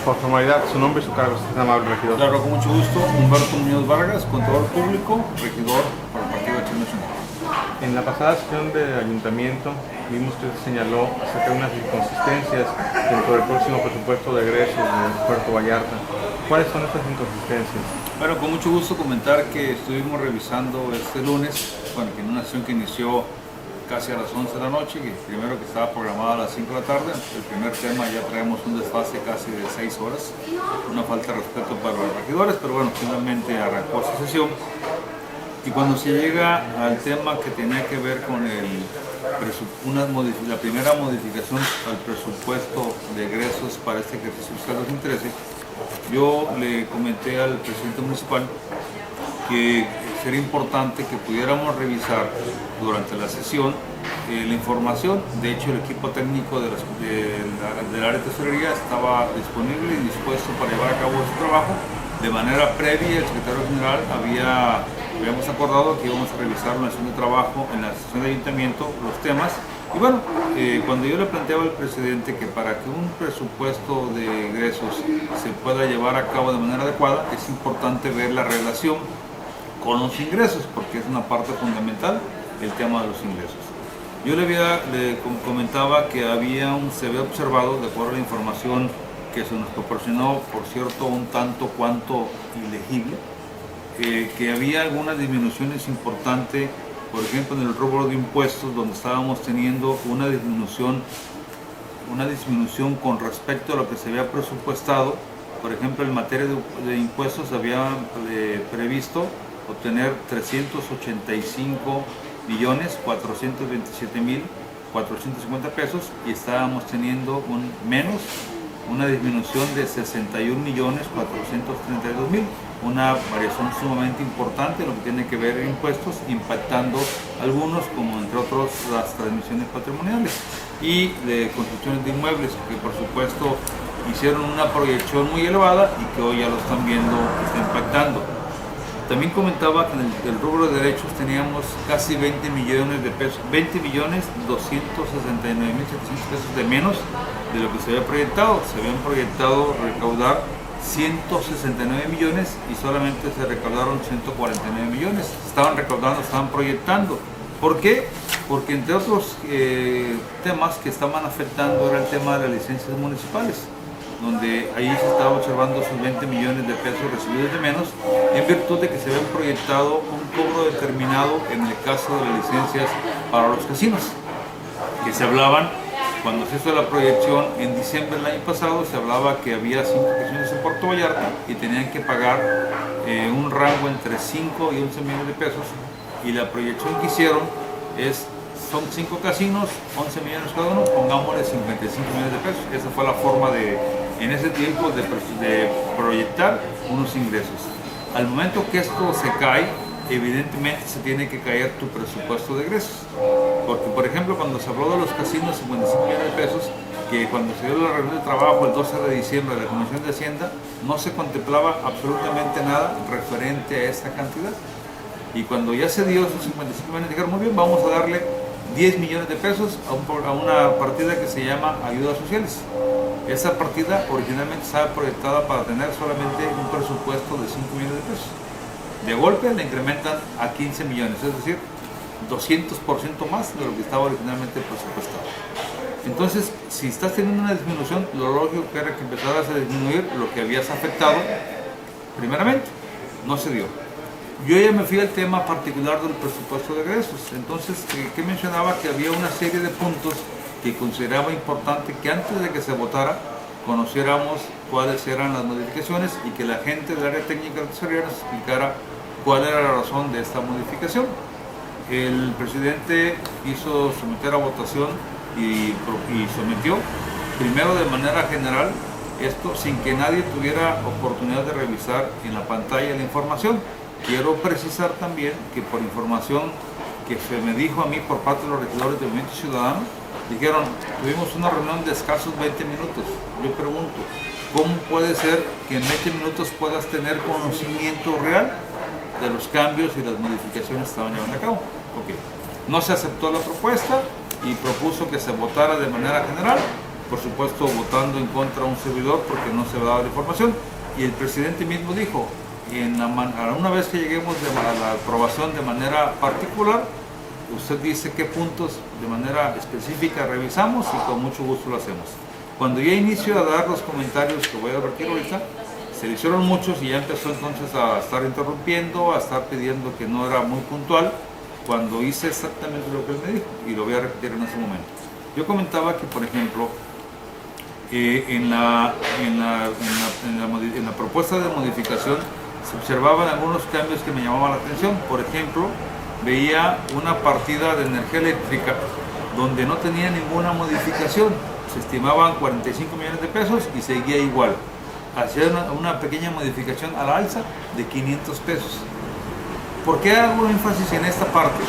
Por formalidad, su nombre y su cargo, si es amable, regidor. Claro, con mucho gusto. Humberto Muñoz Vargas, contador público, regidor para el Partido Acción Nacional. En la pasada sesión de ayuntamiento vimos que se señaló acerca de unas inconsistencias dentro del próximo presupuesto de egresos de Puerto Vallarta. ¿Cuáles son estas inconsistencias? Bueno, con mucho gusto comentar que estuvimos revisando este lunes, bueno, que en una sesión que inició casi a las 11 de la noche, que primero que estaba programada a las 5 de la tarde, el primer tema ya traemos un desfase casi de 6 horas, una falta de respeto para los regidores, pero bueno, finalmente arrancó esta sesión. Y cuando se llega al tema que tenía que ver con la primera modificación al presupuesto de egresos para este ejercicio fiscal 2013, yo le comenté al presidente municipal que sería importante que pudiéramos revisar durante la sesión la información. De hecho, el equipo técnico del área de tesorería estaba disponible y dispuesto para llevar a cabo su trabajo. De manera previa, el secretario general habíamos acordado que íbamos a revisar una sesión de trabajo en la sesión de ayuntamiento, los temas. Y bueno, cuando yo le planteaba al presidente que para que un presupuesto de egresos se pueda llevar a cabo de manera adecuada, es importante ver la relación con los ingresos, porque es una parte fundamental el tema de los ingresos. Yo le comentaba que se había observado, de acuerdo a la información que se nos proporcionó, por cierto, un tanto cuanto ilegible, que había algunas disminuciones importantes, por ejemplo, en el rubro de impuestos, donde estábamos teniendo una disminución con respecto a lo que se había presupuestado. Por ejemplo, en materia de impuestos había previsto obtener 385.427.450 pesos y estábamos teniendo una disminución de 61.432.000, una variación sumamente importante en lo que tiene que ver en impuestos, impactando algunos, como entre otros las transmisiones patrimoniales y de construcciones de inmuebles, que por supuesto hicieron una proyección muy elevada y que hoy ya lo están viendo que está impactando. También comentaba que en el rubro de derechos teníamos casi 20 millones de pesos, 20.269.700 pesos de menos de lo que se había proyectado. Se habían proyectado recaudar 169 millones y solamente se recaudaron 149 millones. Estaban proyectando. ¿Por qué? Porque entre otros temas que estaban afectando era el tema de las licencias municipales, donde ahí se estaba observando sus 20 millones de pesos recibidos de menos, en virtud de que se habían proyectado un cobro determinado en el caso de las licencias para los casinos, que se hablaban, cuando se hizo la proyección en diciembre del año pasado, se hablaba que había 5 casinos en Puerto Vallarta y tenían que pagar un rango entre 5 y 11 millones de pesos, y la proyección que hicieron son 5 casinos, 11 millones cada uno, pongámosle 55 millones de pesos. Esa fue la forma en ese tiempo de proyectar unos ingresos. Al momento que esto se cae, evidentemente se tiene que caer tu presupuesto de egresos. Porque, por ejemplo, cuando se habló de los casinos, 55 millones de pesos, que cuando se dio la reunión de trabajo el 12 de diciembre de la Comisión de Hacienda, no se contemplaba absolutamente nada referente a esta cantidad. Y cuando ya se dio esos 55 millones, dijeron, muy bien, vamos a darle 10 millones de pesos a una partida que se llama ayudas sociales. Esa partida originalmente estaba proyectada para tener solamente un presupuesto de 5 millones de pesos. De golpe le incrementan a 15 millones, es decir, 200% más de lo que estaba originalmente presupuestado. Entonces, si estás teniendo una disminución, lo lógico que era que empezaras a disminuir lo que habías afectado primeramente. No se dio. Yo ya me fui al tema particular del presupuesto de egresos. Entonces, que mencionaba que había una serie de puntos que consideraba importante que antes de que se votara conociéramos cuáles eran las modificaciones y que la gente del área técnica de tesorería nos explicara cuál era la razón de esta modificación. El presidente hizo someter a votación y sometió primero de manera general esto sin que nadie tuviera oportunidad de revisar en la pantalla la información. Quiero precisar también que por información que se me dijo a mí por parte de los regidores del Movimiento Ciudadano, dijeron, tuvimos una reunión de escasos 20 minutos. Yo pregunto, ¿cómo puede ser que en 20 minutos puedas tener conocimiento real de los cambios y las modificaciones que estaban llevando a cabo? Okay. No se aceptó la propuesta y propuso que se votara de manera general, por supuesto votando en contra a un servidor porque no se daba la información, y el presidente mismo dijo, una vez que lleguemos a la aprobación de manera particular, usted dice qué puntos de manera específica revisamos y con mucho gusto lo hacemos. Cuando ya inicio a dar los comentarios que voy a advertir ahorita, se le hicieron muchos y ya empezó entonces a estar interrumpiendo, a estar pidiendo que no era muy puntual, cuando hice exactamente lo que él me dijo, y lo voy a repetir en ese momento. Yo comentaba que, por ejemplo, en la propuesta de modificación se observaban algunos cambios que me llamaban la atención. Por ejemplo, veía una partida de energía eléctrica donde no tenía ninguna modificación, se estimaban 45 millones de pesos y seguía igual. Hacía una pequeña modificación a la alza de 500 pesos. ¿Por qué hago énfasis en esta parte?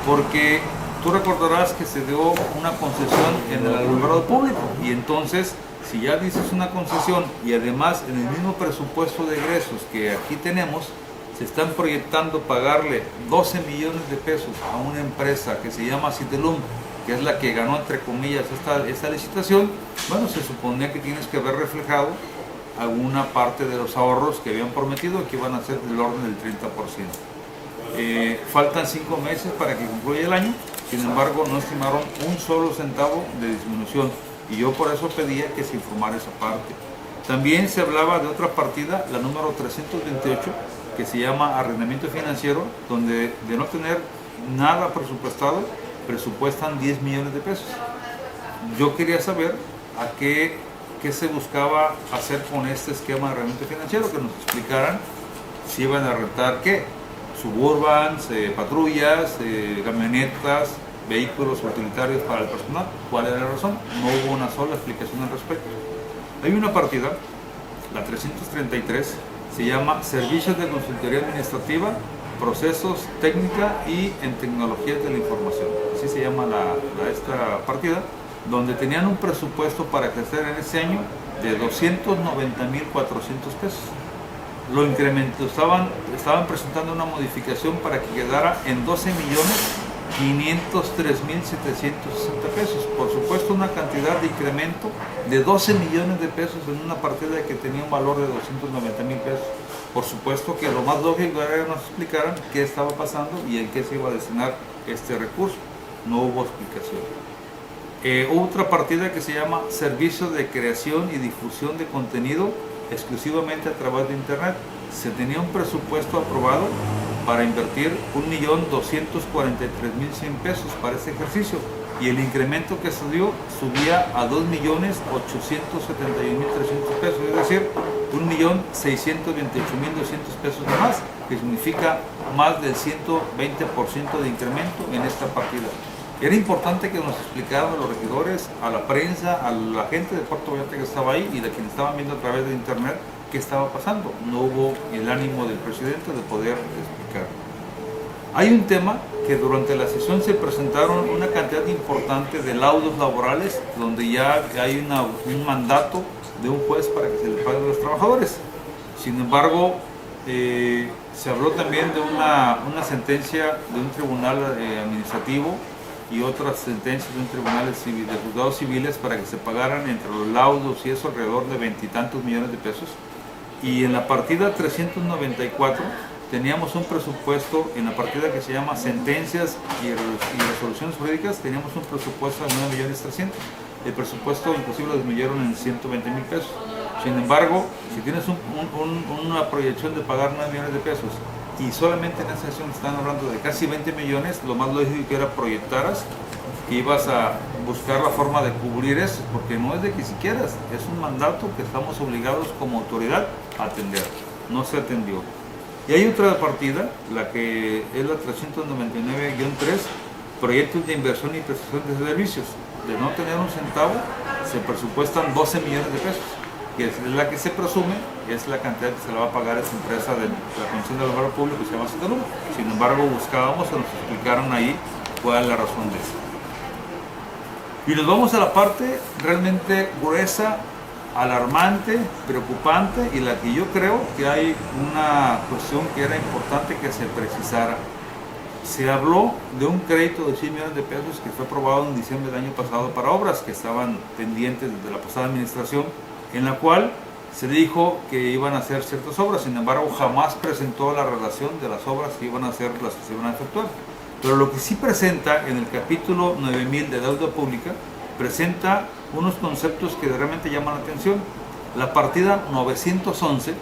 Porque tú recordarás que se dio una concesión en el alumbrado público, y entonces si ya dices una concesión y además en el mismo presupuesto de egresos que aquí tenemos se están proyectando pagarle 12 millones de pesos a una empresa que se llama Citelum, que es la que ganó entre comillas esta licitación, bueno, se suponía que tienes que ver reflejado alguna parte de los ahorros que habían prometido, que iban a ser del orden del 30%. Faltan 5 meses para que concluya el año, sin embargo no estimaron un solo centavo de disminución, y yo por eso pedía que se informara esa parte. También se hablaba de otra partida, la número 328, que se llama arrendamiento financiero, donde de no tener nada presupuestado, presupuestan 10 millones de pesos. Yo quería saber a qué se buscaba hacer con este esquema de arrendamiento financiero, que nos explicaran si iban a rentar qué, suburbans, patrullas, camionetas, vehículos utilitarios para el personal. ¿Cuál era la razón? No hubo una sola explicación al respecto. Hay una partida, la 333, se llama Servicios de Consultoría Administrativa, Procesos, Técnica y en Tecnologías de la Información. Así se llama esta partida, donde tenían un presupuesto para crecer en ese año de 290,400 pesos. Lo incrementó, estaban presentando una modificación para que quedara en 12,503,760 pesos. Por supuesto, una cantidad de incremento de 12 millones de pesos en una partida que tenía un valor de 290,000 pesos. Por supuesto que lo más lógico era que nos explicaran qué estaba pasando y en qué se iba a destinar este recurso. No hubo explicación. Hubo otra partida que se llama Servicio de Creación y Difusión de Contenido exclusivamente a través de Internet. Se tenía un presupuesto aprobado para invertir 1,243,100 pesos para este ejercicio, y el incremento que se dio subía a 2,871,300 pesos, es decir, 1,628,200 pesos de más, que significa más del 120% de incremento en esta partida. Era importante que nos explicaran a los regidores, a la prensa, a la gente de Puerto Vallarta que estaba ahí y de quienes estaban viendo a través de internet qué estaba pasando. No hubo el ánimo del presidente de poder explicar. Hay un tema que durante la sesión se presentaron una cantidad importante de laudos laborales, donde ya hay un mandato de un juez para que se les pague a los trabajadores. Sin embargo, se habló también de una sentencia de un tribunal administrativo y otras sentencias de un tribunal de juzgados civiles para que se pagaran entre los laudos y eso alrededor de 20 y tantos millones de pesos. Y en la partida 394 teníamos un presupuesto, en la partida que se llama Sentencias y Resoluciones Jurídicas, teníamos un presupuesto de 9,300,000. El presupuesto inclusive lo disminuyeron en 120,000 pesos. Sin embargo, si tienes una proyección de pagar 9 millones de pesos y solamente en esa sesión están hablando de casi 20 millones, lo más lógico que era proyectaras que ibas a buscar la forma de cubrir eso, porque no es de que siquiera, es un mandato que estamos obligados como autoridad a atender. No se atendió. Y hay otra partida, la que es la 399-3, proyectos de inversión y prestación de servicios. De no tener un centavo, se presupuestan 12 millones de pesos. que es la que se presume es la cantidad que se le va a pagar a esta empresa de la Comisión del Lugar Público que se llama Citalum. Sin embargo, buscábamos que nos explicaran ahí cuál es la razón de eso. Y nos vamos a la parte realmente gruesa, alarmante, preocupante, y la que yo creo que hay una cuestión que era importante que se precisara. Se habló de un crédito de 100 millones de pesos que fue aprobado en diciembre del año pasado para obras que estaban pendientes desde la pasada administración, en la cual se dijo que iban a hacer ciertas obras. Sin embargo, jamás presentó la relación de las obras que iban a hacer, las que se iban a efectuar. Pero lo que sí presenta en el capítulo 9000 de deuda pública, presenta unos conceptos que realmente llaman la atención. La partida 911,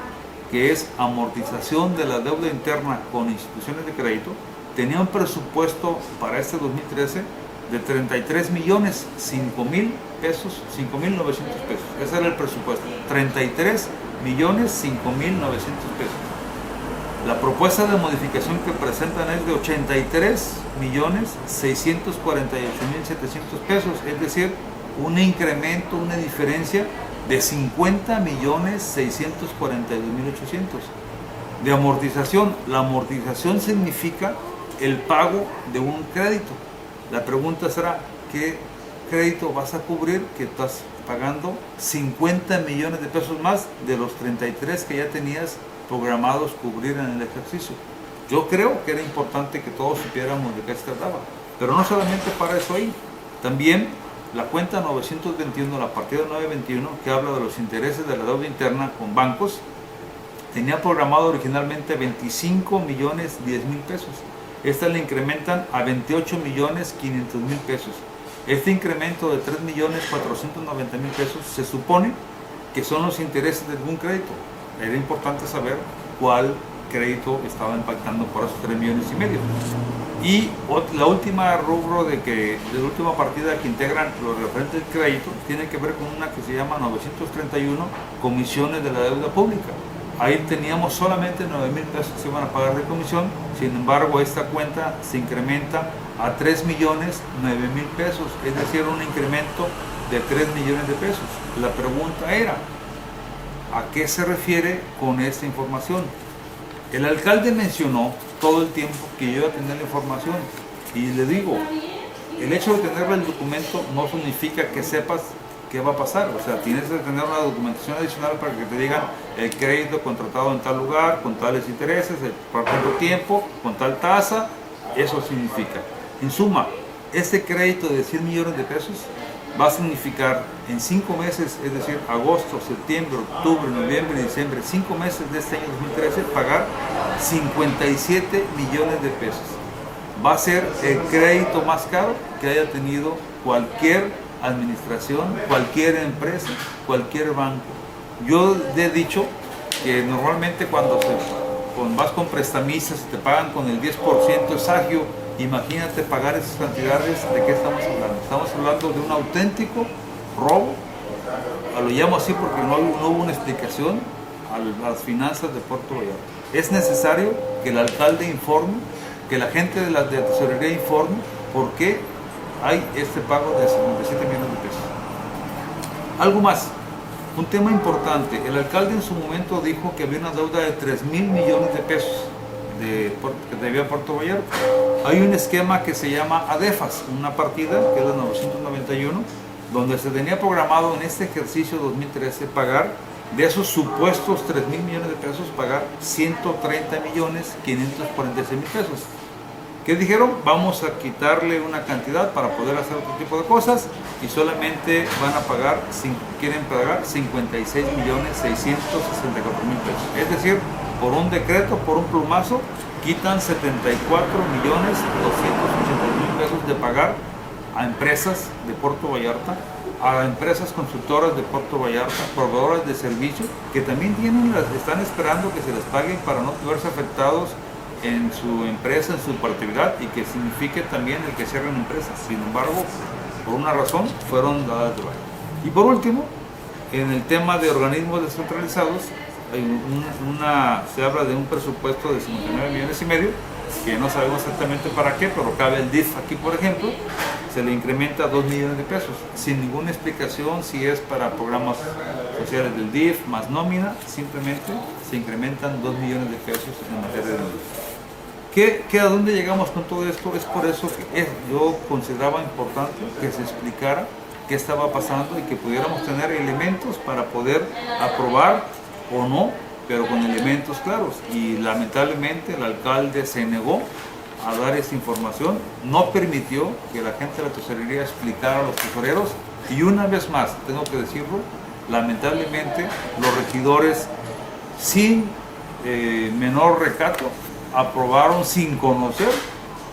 que es amortización de la deuda interna con instituciones de crédito, tenía un presupuesto para este 2013 de 33 millones 5 mil pesos, 5.900 pesos. Ese era el presupuesto, 33 millones 5.900 pesos. La propuesta de modificación que presentan es de 83 millones 648.700 pesos, es decir, un incremento, una diferencia de 50 millones 642.800. De amortización, la amortización significa el pago de un crédito. La pregunta será, ¿qué crédito vas a cubrir que estás pagando 50 millones de pesos más de los 33 que ya tenías programados cubrir en el ejercicio? Yo creo que era importante que todos supiéramos de qué se trataba, pero no solamente para eso ahí, también la cuenta 921, la partida 921, que habla de los intereses de la deuda interna con bancos, tenía programado originalmente 25 millones 10 mil pesos. Esta le incrementan a 28 millones 500 mil pesos. Este incremento de 3 millones 490 mil pesos se supone que son los intereses de algún crédito. Era importante saber cuál crédito estaba impactando por esos 3 millones y medio. Y la última rubro de la última partida que integran los referentes del crédito tiene que ver con una que se llama 931, comisiones de la deuda pública. Ahí teníamos solamente 9 mil pesos que se iban a pagar de comisión. Sin embargo, esta cuenta se incrementa a 3 millones 9 mil pesos, es decir, un incremento de 3 millones de pesos. La pregunta era, ¿a qué se refiere con esta información? El alcalde mencionó todo el tiempo que yo iba a tener la información, y le digo, el hecho de tener el documento no significa que sepas qué va a pasar. O sea, tienes que tener una documentación adicional para que te digan el crédito contratado en tal lugar, con tales intereses, por tanto tiempo, con tal tasa. Eso significa. En suma, este crédito de 100 millones de pesos va a significar en 5 meses, es decir, agosto, septiembre, octubre, noviembre, diciembre, 5 meses de este año 2013, pagar 57 millones de pesos. Va a ser el crédito más caro que haya tenido cualquier administración, cualquier empresa, cualquier banco. Yo he dicho que normalmente cuando vas con prestamistas y te pagan con el 10% es agio. Imagínate pagar esas cantidades. ¿De qué estamos hablando? Estamos hablando de un auténtico robo. Lo llamo así porque no hubo una explicación a las finanzas de Puerto Vallarta. Es necesario que el alcalde informe, que la gente de la tesorería informe por qué hay este pago de 57 millones de pesos. Algo más, un tema importante. El alcalde en su momento dijo que había una deuda de 3 mil millones de pesos que debía Puerto Vallarta. Hay un esquema que se llama ADEFAS, una partida que es la 991, donde se tenía programado en este ejercicio 2013 pagar de esos supuestos 3 mil millones de pesos, pagar 130 millones 546 mil pesos. ¿Qué dijeron? Vamos a quitarle una cantidad para poder hacer otro tipo de cosas y solamente van a pagar, quieren pagar 56 millones 664 mil pesos. Es decir, por un decreto, por un plumazo, quitan 74 millones 280 mil pesos de pagar a empresas de Puerto Vallarta, a empresas constructoras de Puerto Vallarta, proveedoras de servicio, que también están esperando que se les pague para no verse afectados en su empresa, en su operatividad, y que signifique también el que cierren empresas. Sin embargo, por una razón, fueron dadas de baja. Y por último, en el tema de organismos descentralizados, se habla de un presupuesto de 59 millones y medio, que no sabemos exactamente para qué, pero cabe el DIF aquí, por ejemplo, se le incrementa 2 millones de pesos, sin ninguna explicación si es para programas parciales del DIF más nómina, simplemente se incrementan 2 millones de pesos en materia de nómina. ¿A dónde llegamos con todo esto? Es por eso que yo consideraba importante que se explicara qué estaba pasando y que pudiéramos tener elementos para poder aprobar o no, pero con elementos claros. Y lamentablemente el alcalde se negó a dar esa información, no permitió que la gente de la tesorería explicara a los tesoreros y una vez más, tengo que decirlo, lamentablemente los regidores sin menor recato aprobaron sin conocer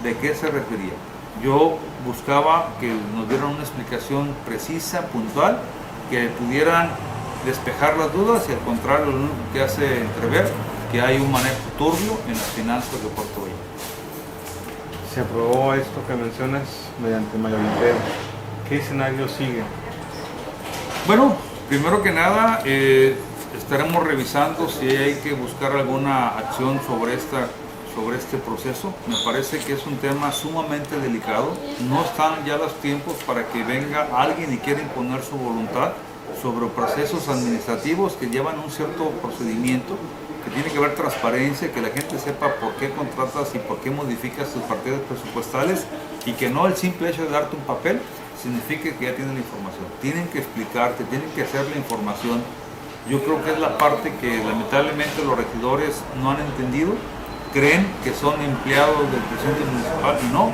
de qué se refería. Yo buscaba que nos dieran una explicación precisa, puntual, que pudieran despejar las dudas y al contrario, lo único que hace entrever que hay un manejo turbio en las finanzas de Puerto Vallarta. Se aprobó esto que mencionas mediante mayoriteo. ¿Qué escenario sigue? Bueno, primero que nada, estaremos revisando si hay que buscar alguna acción sobre este proceso. Me parece que es un tema sumamente delicado. No están ya los tiempos para que venga alguien y quiera imponer su voluntad sobre procesos administrativos que llevan un cierto procedimiento, que tiene que haber transparencia, que la gente sepa por qué contratas y por qué modificas tus partidas presupuestales y que no el simple hecho de darte un papel significa que ya tienen la información. Tienen que explicarte, tienen que hacer la información. Yo creo que es la parte que lamentablemente los regidores no han entendido. Creen que son empleados del presidente municipal y no.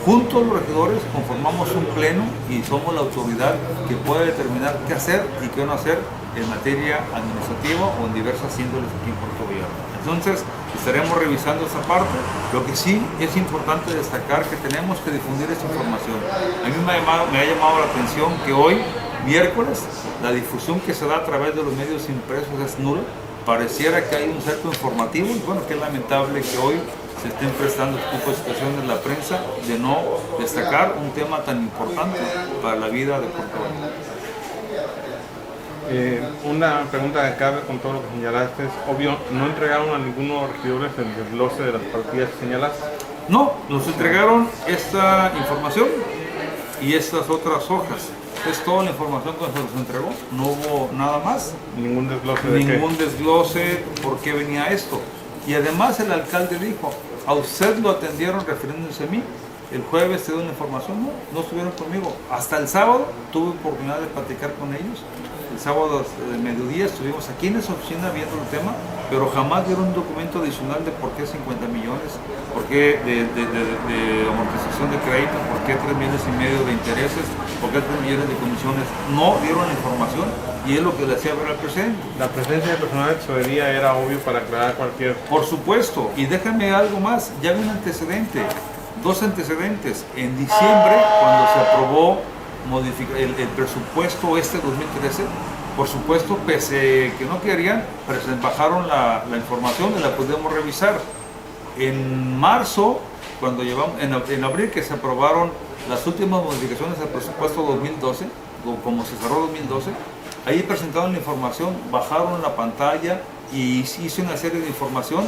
Juntos los regidores conformamos un pleno y somos la autoridad que puede determinar qué hacer y qué no hacer en materia administrativa o en diversas índoles aquí en Puerto Vallarta. Entonces estaremos revisando esa parte. Lo que sí es importante destacar que tenemos que difundir esta información. A mí me ha llamado la atención que hoy, miércoles, la difusión que se da a través de los medios impresos es nula. Pareciera que hay un cerco informativo y bueno, que es lamentable que hoy se estén prestando este tipo de situaciones en la prensa de no destacar un tema tan importante para la vida de Puerto Vallarta. Una pregunta que cabe con todo lo que señalaste es, obvio, ¿no entregaron a ninguno de los regidores el desglose de las partidas que señalaste? No, nos entregaron esta información y estas otras hojas. Es toda la información que se nos entregó, no hubo nada más. Ningún desglose Ningún desglose por qué venía esto. Y además el alcalde dijo, a usted lo atendieron refiriéndose a mí. El jueves te dio una información, no estuvieron conmigo. Hasta el sábado tuve oportunidad de platicar con ellos. El sábado de mediodía estuvimos aquí en esa oficina viendo el tema, pero jamás dieron un documento adicional de por qué 50 millones, por qué de amortización de crédito, por qué 3,5 millones de intereses, por qué 3 millones de comisiones. No dieron la información y es lo que le hacía ver al presidente. La presencia de personal de tesorería era obvio para aclarar cualquier... Por supuesto, y déjame algo más, ya había un antecedente, dos antecedentes. En diciembre, cuando se aprobó el presupuesto 2013, por supuesto, pese que no querían, bajaron la información y la pudimos revisar. En marzo, cuando en abril que se aprobaron las últimas modificaciones al presupuesto 2012, como se cerró 2012, ahí presentaron la información, bajaron la pantalla y hice una serie de información,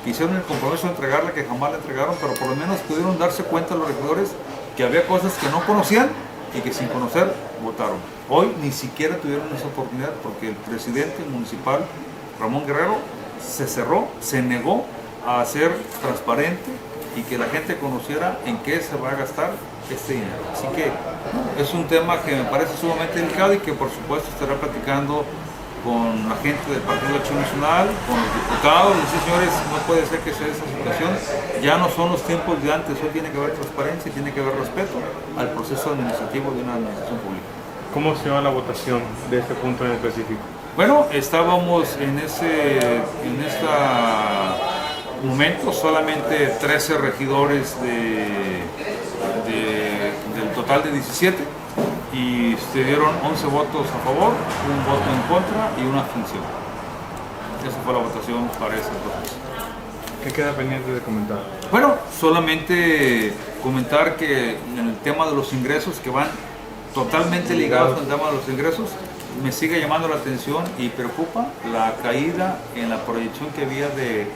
hicieron el compromiso de entregarla, que jamás la entregaron, pero por lo menos pudieron darse cuenta los regidores que había cosas que no conocían y que sin conocer votaron. Hoy ni siquiera tuvieron esa oportunidad porque el presidente municipal, Ramón Guerrero, se negó a ser transparente y que la gente conociera en qué se va a gastar este dinero. Así que es un tema que me parece sumamente delicado y que por supuesto estará platicando con la gente del Partido de Acción Nacional, con los diputados, y decir, señores, no puede ser que sea esa situación, ya no son los tiempos de antes, hoy tiene que haber transparencia y tiene que haber respeto al proceso administrativo de una administración pública. ¿Cómo se va la votación de este punto en específico? Bueno, estábamos en este momento, solamente 13 regidores del total de 17, y se dieron 11 votos a favor, un voto en contra y una abstención. Esa fue la votación para ese proceso. ¿Qué queda pendiente de comentar? Bueno, solamente comentar que en el tema de los ingresos, que van totalmente ligados con el tema de los ingresos, me sigue llamando la atención y preocupa la caída en la proyección que había de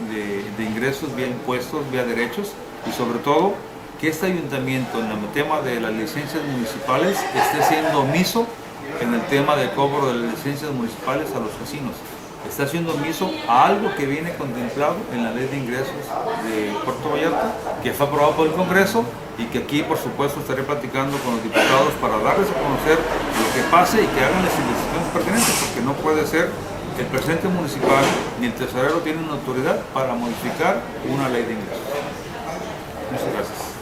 ingresos vía impuestos, vía derechos, y sobre todo que este ayuntamiento en el tema de las licencias municipales esté siendo omiso en el tema de cobro de licencias municipales a los casinos. Está haciendo omiso a algo que viene contemplado en la ley de ingresos de Puerto Vallarta, que fue aprobado por el Congreso y que aquí, por supuesto, estaré platicando con los diputados para darles a conocer lo que pase y que hagan las investigaciones pertinentes, porque no puede ser que el presidente municipal ni el tesorero tienen autoridad para modificar una ley de ingresos. Muchas gracias.